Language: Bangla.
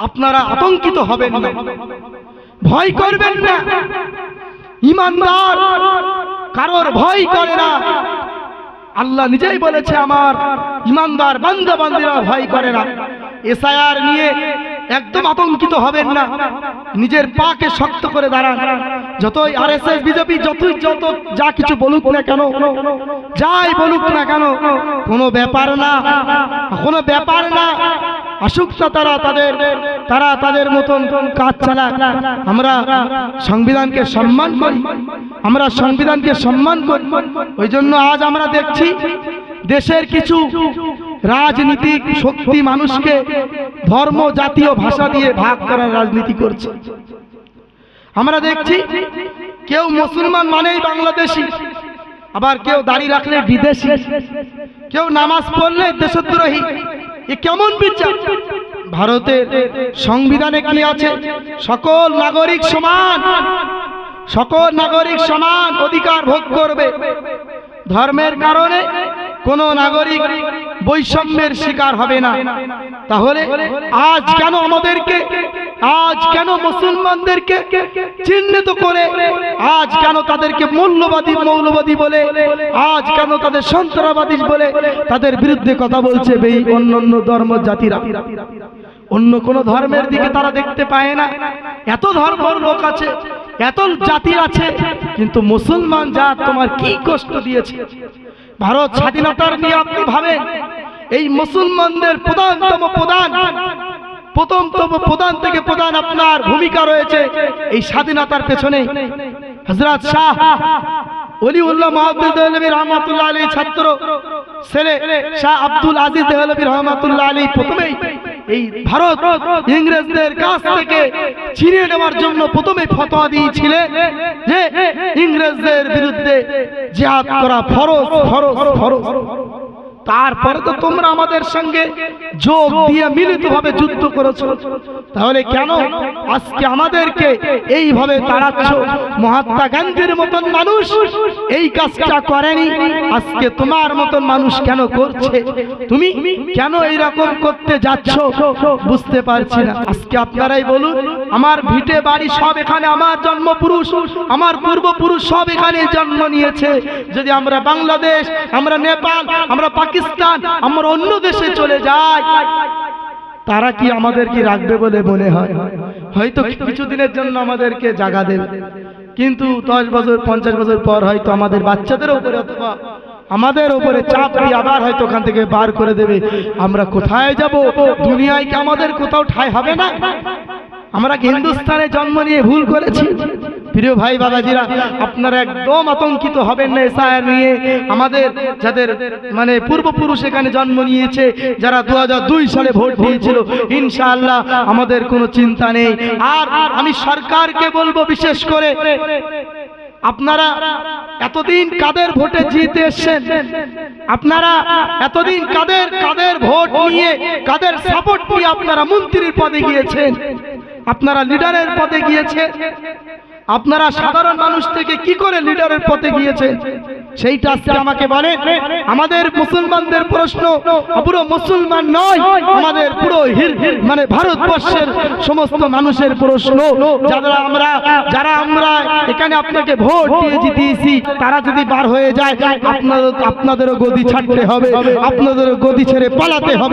আপনারা আতঙ্কিত হবেন না, ভয় করবেন না। ঈমানদার কারোর ভয় করে না। আল্লাহ নিজেই বলেছে আমার ঈমানদার বান্দা বান্দীরা ভয় করে না। এসআইআর নিয়ে একদম আতঙ্কিত হবেন না, নিজের পাকে শক্ত করে দাঁড়ান। যতই আরএসএস বিজেপি যত যা কিছু বলুক না কেন, যাই বলুক না কেন, কোনো ব্যাপার না, কোনো ব্যাপার না। আসুক না তারা তাদের মতন কাজ চালাক। আমরা সংবিধানকে সম্মান করি, আমরা সংবিধানকে সম্মান করি। ওই জন্য আজ আমরা দেখছি দেশের কিছু রাজনীতিক শক্তি মানুষকে ধর্ম, জাতীয় ভাষা দিয়ে ভাগ করার রাজনীতি করছে। আমরা দেখছি কেউ মুসলমান মানেই বাংলাদেশি, আবার কেউ দাড়ি রাখলে বিদেশি, কেউ নামাজ পড়লে দেশদ্রোহী। এ কেমন বিচার? ভারতের সংবিধানে কি আছে? সকল নাগরিক সমান, সকল নাগরিক সমান অধিকার ভোগ করবে। ধর্মের কারণে কোন নাগরিক বৈষম্যের শিকার হবে না। তাহলে আজ কেন আমাদেরকে, আজ কেন মুসলমানদেরকে চিহ্নিত করে, আজ কেন তাদেরকে মৌলবাদী বলে, আজ কেন তাদের সন্ত্রাসবাদী বলে তাদের বিরুদ্ধে কথা বলছে অন্য ধর্ম জাতিরা? অন্য কোন ধর্মের দিকে তারা দেখতে পায় না। এত ধর্মের লোক আছে, এত জাতি আছে, কিন্তু মুসলমান জাত তোমার কি কষ্ট দিয়েছে? ভারত স্বাধীনতার নিয়ে আপনি ভাবেন, এই মুসলমানদের প্রধানতম প্রধান থেকে প্রধান আপনার ভূমিকা রয়েছে এই স্বাধীনতার পেছনে। হযরত শাহ ওলিউল্লাহ মুহাম্মদ দেহলভী রহমাতুল্লাহ আলাইহির ছাত্র ছেলে শাহ আব্দুল আজিজ দেহলভী রহমাতুল্লাহ আলাইহি প্রথমেই এই ভারত ইংরেজদের কাছ থেকে ছিনিয়ে নেওয়ার জন্য প্রথমে ফতোয়া দিয়েছিলেন যে ইংরেজদের বিরুদ্ধে জিহাদ করা ফরজ ফরজ ফরজ। তারপরে তো তোমরা আমাদের সঙ্গে যোগ দিয়ে মিলিতভাবে যুদ্ধ করেছো, তাহলে কেন আজকে আমাদেরকে এইভাবে তাড়াচ্ছ? মহাত্মা গান্ধীর মতন মানুষ এই কাজটা করেনি, আজকে তোমার মতন মানুষ কেন করছে? তুমি কেন এইরকম করতে যাচ্ছ বুঝতে পারছি না। আজকে আপনারাই বলুন, আমার ভিটে বাড়ি সব এখানে, আমার জন্মপুরুষ, আমার পূর্বপুরুষ সব এখানে জন্ম নিয়েছে। যদি আমরা বাংলাদেশ, আমরা নেপাল, আমরা পাকিস্তান, আমরা অন্য দেশে চলে যাই, তারা কি আমাদের কি রাখবে বলে মনে হয়? হয়তো কিছুদিনের জন্য আমাদেরকে জায়গা দেবে, কিন্তু 10 বছর 50 বছর পর হয়তো আমাদের বাচ্চাদের উপরে অথবা আমাদের উপরে চাপ দিয়ে আবার হয়তো ওখান থেকে বার করে দেবে। আমরা কোথায় যাব? দুনিয়ায় কি আমাদের কোথাও ঠাঁই হবে না? আমরা কি হিন্দুস্তানে জন্ম নিয়ে ভুল করেছি? প্রিয় ভাই বাবাজিরা, আপনারা একদম আতঙ্কিত হবেন না এসআইআর নিয়ে। আমাদের যাদের মানে পূর্বপুরুষ এখানে জন্ম নিয়েছে, যারা 2002 সালে ভোট দিয়েছিল, ইনশাআল্লাহ আমাদের কোনো চিন্তা নেই। আর আমি সরকারকে বলবো, বিশেষ করে আপনারা এতদিন কাদের ভোটে জিতে এসেছেন, আপনারা এতদিন কাদের ভোট নিয়ে, কাদের সাপোর্ট নিয়ে আপনারা মন্ত্রীর পদে গিয়েছেন, আপনারা লিডারের পদে গিয়েছেন, আপনারা সাধারণ মানুষ থেকে কি করে লিডারের পথে গিয়েছেন সেইটা আজকে আমাকে বলেন। আমাদের মুসলমানদের প্রশ্ন, পুরো মুসলমান নয়, আমাদের পুরো মানে ভারতবর্ষের সমস্ত মানুষের প্রশ্ন, যারা আমরা এখানে আপনাকে ভোট দিয়ে জিতিয়েছি, তারা যদি বার হয়ে যায়, আপনাদেরও গদি ছাড়তে হবে, আপনাদেরও গদি ছেড়ে পালাতে হবে।